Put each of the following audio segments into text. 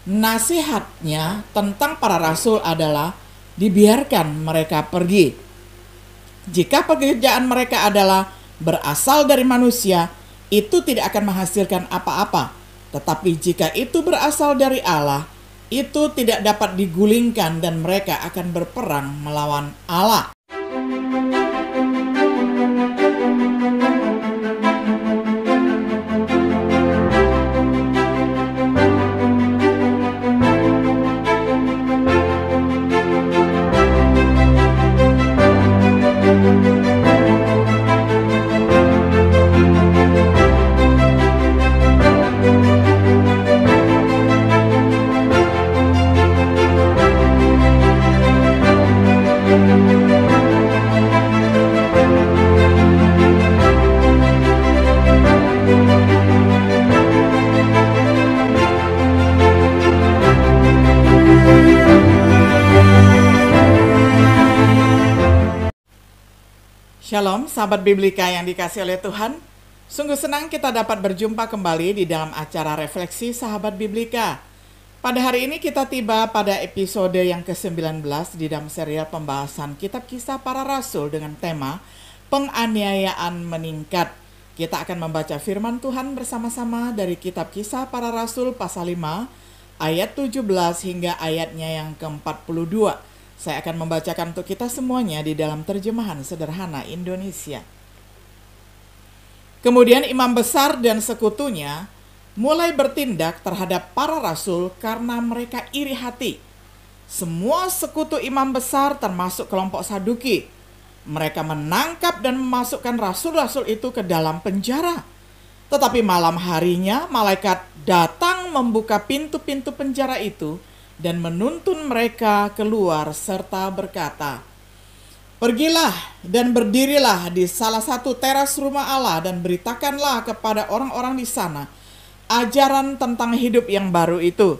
Nasihatnya tentang para rasul adalah dibiarkan mereka pergi. Jika pekerjaan mereka adalah berasal dari manusia, itu tidak akan menghasilkan apa-apa. Tetapi jika itu berasal dari Allah, itu tidak dapat digulingkan dan mereka akan berperang melawan Allah. Shalom sahabat Biblika yang dikasih oleh Tuhan. Sungguh senang kita dapat berjumpa kembali di dalam acara refleksi sahabat Biblika. Pada hari ini kita tiba pada episode yang ke-19 di dalam serial pembahasan kitab Kisah Para Rasul dengan tema penganiayaan meningkat. Kita akan membaca firman Tuhan bersama-sama dari kitab Kisah Para Rasul pasal 5 ayat 17 hingga ayatnya yang ke-42. Saya akan membacakan untuk kita semuanya di dalam terjemahan sederhana Indonesia. Kemudian imam besar dan sekutunya mulai bertindak terhadap para rasul karena mereka iri hati. Semua sekutu imam besar termasuk kelompok Saduki. Mereka menangkap dan memasukkan rasul-rasul itu ke dalam penjara. Tetapi malam harinya malaikat datang membuka pintu-pintu penjara itu dan menuntun mereka keluar serta berkata, "Pergilah dan berdirilah di salah satu teras rumah Allah dan beritakanlah kepada orang-orang di sana ajaran tentang hidup yang baru itu."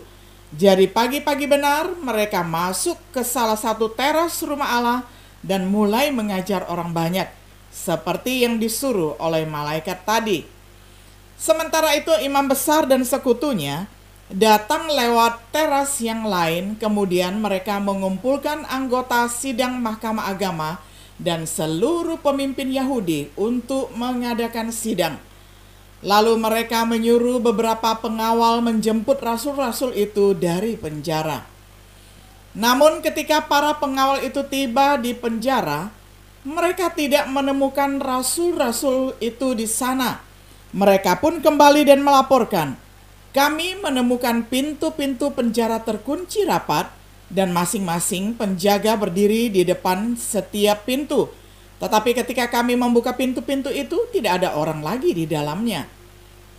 Jadi pagi-pagi benar mereka masuk ke salah satu teras rumah Allah dan mulai mengajar orang banyak, seperti yang disuruh oleh malaikat tadi. Sementara itu imam besar dan sekutunya datang lewat teras yang lain, kemudian mereka mengumpulkan anggota sidang mahkamah agama dan seluruh pemimpin Yahudi untuk mengadakan sidang. Lalu mereka menyuruh beberapa pengawal menjemput rasul-rasul itu dari penjara. Namun ketika para pengawal itu tiba di penjara, mereka tidak menemukan rasul-rasul itu di sana. Mereka pun kembali dan melaporkan, "Kami menemukan pintu-pintu penjara terkunci rapat dan masing-masing penjaga berdiri di depan setiap pintu. Tetapi ketika kami membuka pintu-pintu itu, tidak ada orang lagi di dalamnya."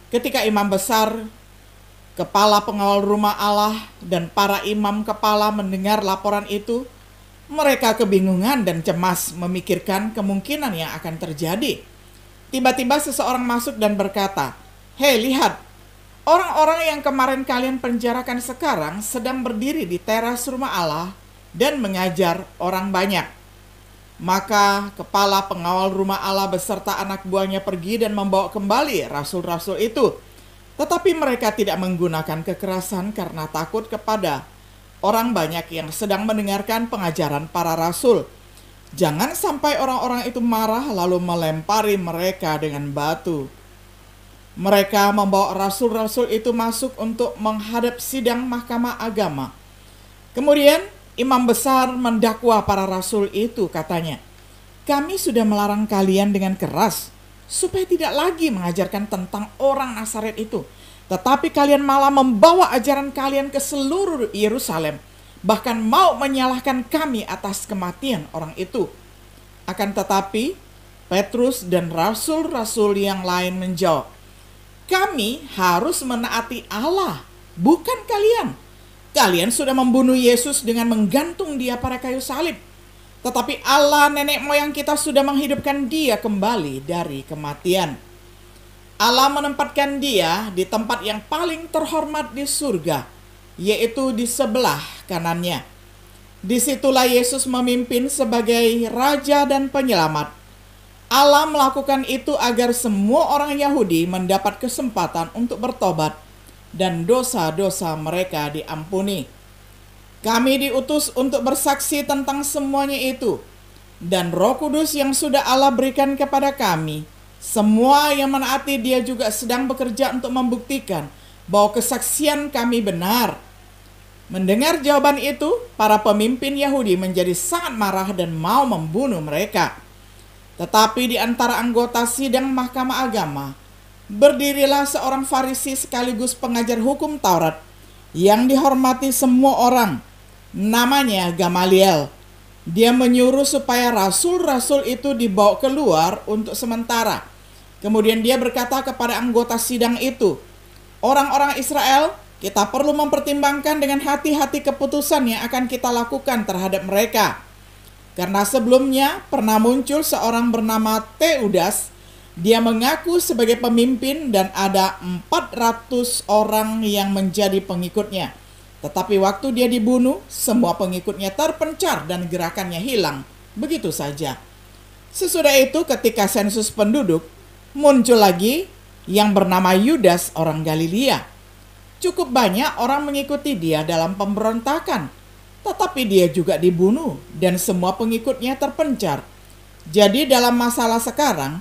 Ketika imam besar, kepala pengawal rumah Allah, dan para imam kepala mendengar laporan itu, mereka kebingungan dan cemas memikirkan kemungkinan yang akan terjadi. Tiba-tiba seseorang masuk dan berkata, "Hei, lihat! Orang-orang yang kemarin kalian penjarakan sekarang sedang berdiri di teras rumah Allah dan mengajar orang banyak." Maka kepala pengawal rumah Allah beserta anak buahnya pergi dan membawa kembali rasul-rasul itu. Tetapi mereka tidak menggunakan kekerasan karena takut kepada orang banyak yang sedang mendengarkan pengajaran para rasul. Jangan sampai orang-orang itu marah lalu melempari mereka dengan batu. Mereka membawa rasul-rasul itu masuk untuk menghadap sidang mahkamah agama. Kemudian imam besar mendakwa para rasul itu, katanya, "Kami sudah melarang kalian dengan keras supaya tidak lagi mengajarkan tentang orang Nazaret itu. Tetapi kalian malah membawa ajaran kalian ke seluruh Yerusalem, bahkan mau menyalahkan kami atas kematian orang itu." Akan tetapi Petrus dan rasul-rasul yang lain menjawab, "Kami harus menaati Allah, bukan kalian. Kalian sudah membunuh Yesus dengan menggantung dia pada kayu salib. Tetapi Allah nenek moyang kita sudah menghidupkan dia kembali dari kematian. Allah menempatkan dia di tempat yang paling terhormat di surga, yaitu di sebelah kanannya. Disitulah Yesus memimpin sebagai Raja dan Penyelamat. Allah melakukan itu agar semua orang Yahudi mendapat kesempatan untuk bertobat dan dosa-dosa mereka diampuni. Kami diutus untuk bersaksi tentang semuanya itu, dan Roh Kudus yang sudah Allah berikan kepada kami, semua yang menaati Dia juga sedang bekerja untuk membuktikan bahwa kesaksian kami benar. Mendengar jawaban itu, para pemimpin Yahudi menjadi sangat marah dan mau membunuh mereka. Tetapi di antara anggota sidang Mahkamah Agama, berdirilah seorang Farisi sekaligus pengajar hukum Taurat yang dihormati semua orang, namanya Gamaliel. Dia menyuruh supaya rasul-rasul itu dibawa keluar untuk sementara. Kemudian dia berkata kepada anggota sidang itu, "Orang-orang Israel, kita perlu mempertimbangkan dengan hati-hati keputusan yang akan kita lakukan terhadap mereka. Karena sebelumnya pernah muncul seorang bernama Teudas. Dia mengaku sebagai pemimpin dan ada 400 orang yang menjadi pengikutnya. Tetapi waktu dia dibunuh, semua pengikutnya terpencar dan gerakannya hilang. Begitu saja. Sesudah itu ketika sensus penduduk, muncul lagi yang bernama Yudas orang Galilea. Cukup banyak orang mengikuti dia dalam pemberontakan, tetapi dia juga dibunuh dan semua pengikutnya terpencar. Jadi dalam masalah sekarang,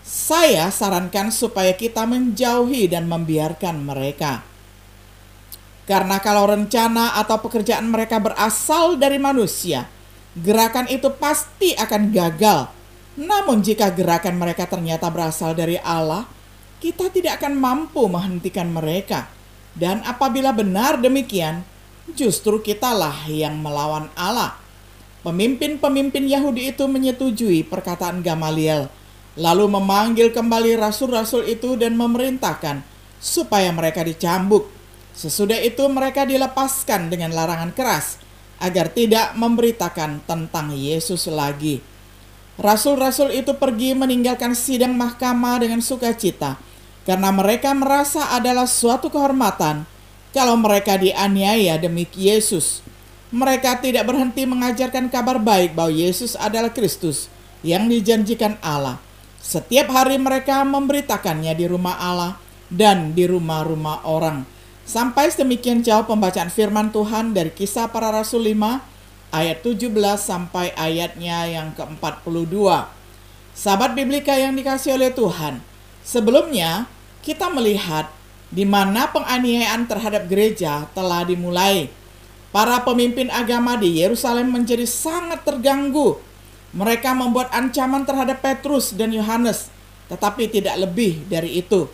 saya sarankan supaya kita menjauhi dan membiarkan mereka. Karena kalau rencana atau pekerjaan mereka berasal dari manusia, gerakan itu pasti akan gagal. Namun jika gerakan mereka ternyata berasal dari Allah, kita tidak akan mampu menghentikan mereka. Dan apabila benar demikian, justru kitalah yang melawan Allah." Pemimpin-pemimpin Yahudi itu menyetujui perkataan Gamaliel, lalu memanggil kembali rasul-rasul itu dan memerintahkan supaya mereka dicambuk. Sesudah itu mereka dilepaskan dengan larangan keras agar tidak memberitakan tentang Yesus lagi. Rasul-rasul itu pergi meninggalkan sidang mahkamah dengan sukacita, karena mereka merasa adalah suatu kehormatan kalau mereka dianiaya demi Yesus. Mereka tidak berhenti mengajarkan kabar baik bahwa Yesus adalah Kristus yang dijanjikan Allah. Setiap hari mereka memberitakannya di rumah Allah dan di rumah-rumah orang. Sampai sedemikian jauh pembacaan firman Tuhan dari Kisah Para Rasul 5 ayat 17 sampai ayatnya yang ke-42. Sahabat Biblika yang dikasihi oleh Tuhan, sebelumnya kita melihat di mana penganiayaan terhadap gereja telah dimulai. Para pemimpin agama di Yerusalem menjadi sangat terganggu. Mereka membuat ancaman terhadap Petrus dan Yohanes, tetapi tidak lebih dari itu.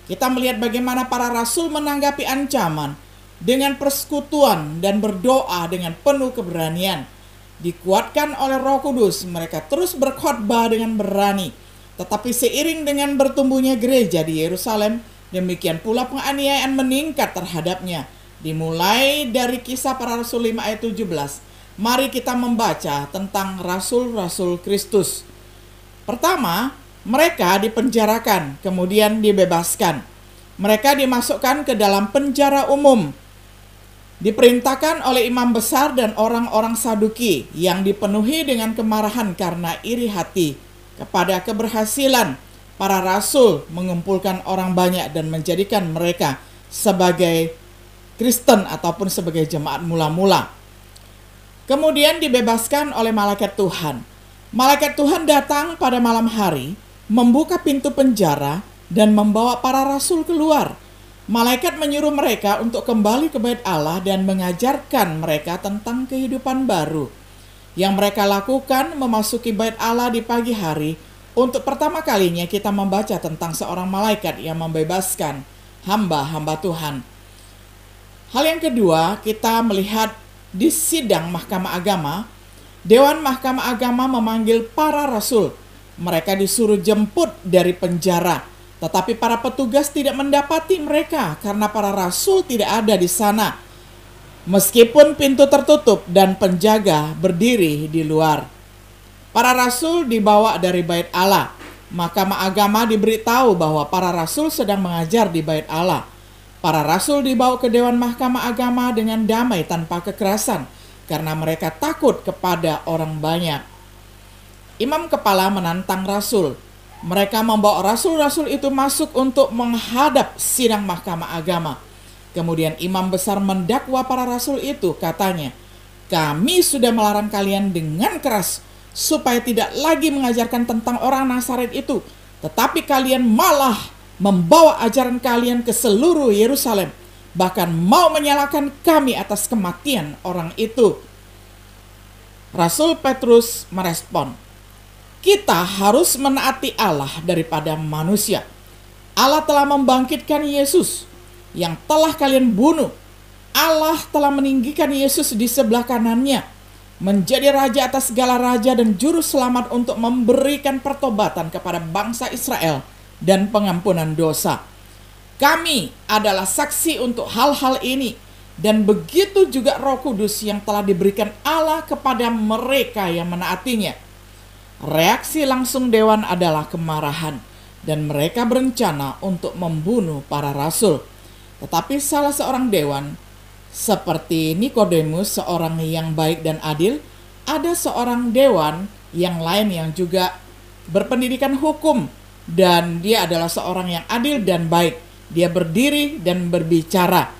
Kita melihat bagaimana para rasul menanggapi ancaman dengan persekutuan dan berdoa dengan penuh keberanian. Dikuatkan oleh Roh Kudus, mereka terus berkhotbah dengan berani. Tetapi seiring dengan bertumbuhnya gereja di Yerusalem, demikian pula penganiayaan meningkat terhadapnya. Dimulai dari Kisah Para Rasul 5 ayat 17. Mari kita membaca tentang rasul-rasul Kristus. Pertama, mereka dipenjarakan, kemudian dibebaskan. Mereka dimasukkan ke dalam penjara umum. Diperintahkan oleh imam besar dan orang-orang Saduki yang dipenuhi dengan kemarahan karena iri hati kepada keberhasilan para rasul mengumpulkan orang banyak dan menjadikan mereka sebagai Kristen ataupun sebagai jemaat mula-mula. Kemudian dibebaskan oleh malaikat Tuhan. Malaikat Tuhan datang pada malam hari, membuka pintu penjara dan membawa para rasul keluar. Malaikat menyuruh mereka untuk kembali ke bait Allah dan mengajarkan mereka tentang kehidupan baru. Yang mereka lakukan memasuki bait Allah di pagi hari. Untuk pertama kalinya kita membaca tentang seorang malaikat yang membebaskan hamba-hamba Tuhan. Hal yang kedua, kita melihat di sidang Mahkamah Agama, Dewan Mahkamah Agama memanggil para rasul. Mereka disuruh jemput dari penjara, tetapi para petugas tidak mendapati mereka karena para rasul tidak ada di sana. Meskipun pintu tertutup dan penjaga berdiri di luar. Para rasul dibawa dari bait Allah. Mahkamah Agama diberitahu bahwa para rasul sedang mengajar di bait Allah. Para rasul dibawa ke Dewan Mahkamah Agama dengan damai tanpa kekerasan karena mereka takut kepada orang banyak. Imam kepala menantang rasul. Mereka membawa rasul-rasul itu masuk untuk menghadap sidang Mahkamah Agama. Kemudian imam besar mendakwa para rasul itu, katanya, "Kami sudah melarang kalian dengan keras supaya tidak lagi mengajarkan tentang orang Nazaret itu, tetapi kalian malah membawa ajaran kalian ke seluruh Yerusalem, bahkan mau menyalahkan kami atas kematian orang itu." Rasul Petrus merespon, "Kita harus menaati Allah daripada manusia. Allah telah membangkitkan Yesus yang telah kalian bunuh. Allah telah meninggikan Yesus di sebelah kanannya, menjadi raja atas segala raja dan juru selamat untuk memberikan pertobatan kepada bangsa Israel dan pengampunan dosa. Kami adalah saksi untuk hal-hal ini, dan begitu juga Roh Kudus yang telah diberikan Allah kepada mereka yang menaatinya." Reaksi langsung dewan adalah kemarahan, dan mereka berencana untuk membunuh para rasul. Tetapi salah seorang dewan, seperti Nikodemus, seorang yang baik dan adil, ada seorang dewan yang lain yang juga berpendidikan hukum, dan dia adalah seorang yang adil dan baik. Dia berdiri dan berbicara.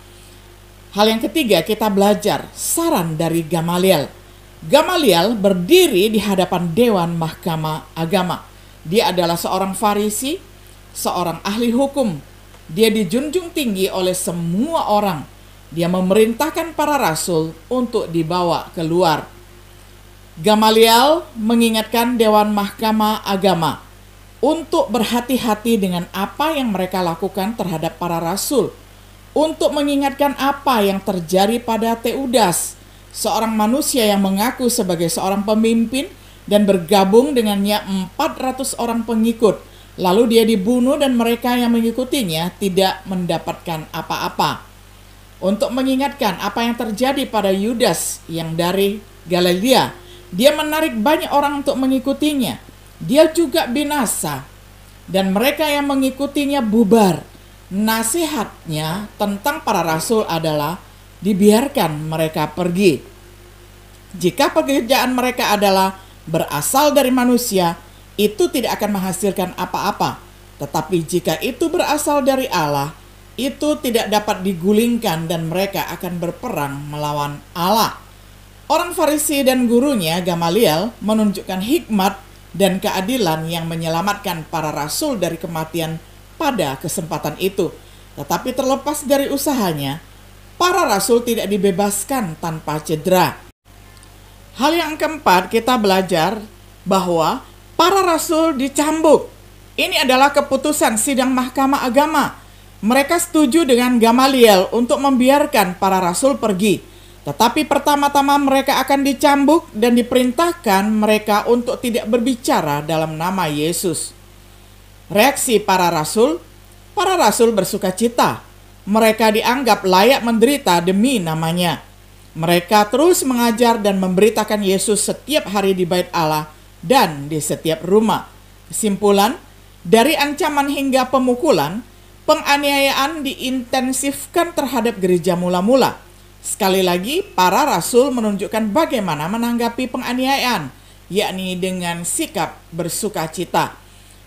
Hal yang ketiga, kita belajar saran dari Gamaliel. Gamaliel berdiri di hadapan Dewan Mahkamah Agama. Dia adalah seorang Farisi, seorang ahli hukum. Dia dijunjung tinggi oleh semua orang. Dia memerintahkan para rasul untuk dibawa keluar. Gamaliel mengingatkan Dewan Mahkamah Agama untuk berhati-hati dengan apa yang mereka lakukan terhadap para rasul, untuk mengingatkan apa yang terjadi pada Teudas, seorang manusia yang mengaku sebagai seorang pemimpin dan bergabung dengannya 400 orang pengikut. Lalu dia dibunuh dan mereka yang mengikutinya tidak mendapatkan apa-apa. Untuk mengingatkan apa yang terjadi pada Yudas yang dari Galilea, dia menarik banyak orang untuk mengikutinya. Dia juga binasa dan mereka yang mengikutinya bubar. Nasihatnya tentang para rasul adalah dibiarkan mereka pergi. Jika pekerjaan mereka adalah berasal dari manusia, itu tidak akan menghasilkan apa-apa. Tetapi jika itu berasal dari Allah, itu tidak dapat digulingkan dan mereka akan berperang melawan Allah. Orang Farisi dan gurunya Gamaliel menunjukkan hikmat dan keadilan yang menyelamatkan para rasul dari kematian pada kesempatan itu. Tetapi terlepas dari usahanya, para rasul tidak dibebaskan tanpa cedera. Hal yang keempat, kita belajar bahwa para rasul dicambuk. Ini adalah keputusan sidang Mahkamah Agama. Mereka setuju dengan Gamaliel untuk membiarkan para rasul pergi. Tetapi pertama-tama mereka akan dicambuk dan diperintahkan mereka untuk tidak berbicara dalam nama Yesus. Reaksi para rasul bersuka cita. Mereka dianggap layak menderita demi namanya. Mereka terus mengajar dan memberitakan Yesus setiap hari di Bait Allah dan di setiap rumah. Kesimpulan, dari ancaman hingga pemukulan, penganiayaan diintensifkan terhadap gereja mula-mula. Sekali lagi, para rasul menunjukkan bagaimana menanggapi penganiayaan, yakni dengan sikap bersuka cita.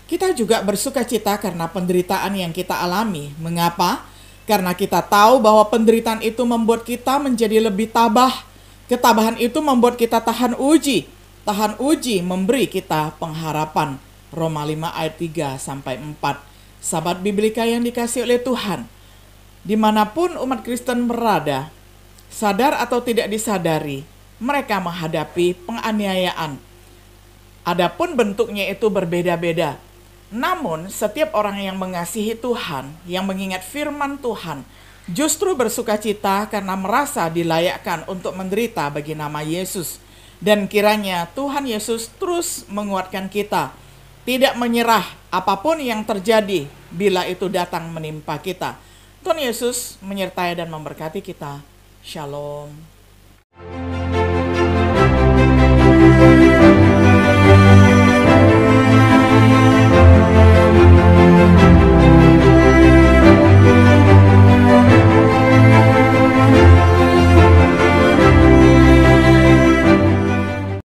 Kita juga bersuka cita karena penderitaan yang kita alami. Mengapa? Karena kita tahu bahwa penderitaan itu membuat kita menjadi lebih tabah. Ketabahan itu membuat kita tahan uji. Tahan uji memberi kita pengharapan. Roma 5 ayat 3-4. Sahabat Biblika yang dikasihi oleh Tuhan, dimanapun umat Kristen berada, sadar atau tidak disadari, mereka menghadapi penganiayaan. Adapun bentuknya itu berbeda-beda. Namun setiap orang yang mengasihi Tuhan, yang mengingat firman Tuhan, justru bersuka cita karena merasa dilayakkan untuk menderita bagi nama Yesus. Dan kiranya Tuhan Yesus terus menguatkan kita, tidak menyerah apapun yang terjadi bila itu datang menimpa kita. Tuhan Yesus menyertai dan memberkati kita. Shalom.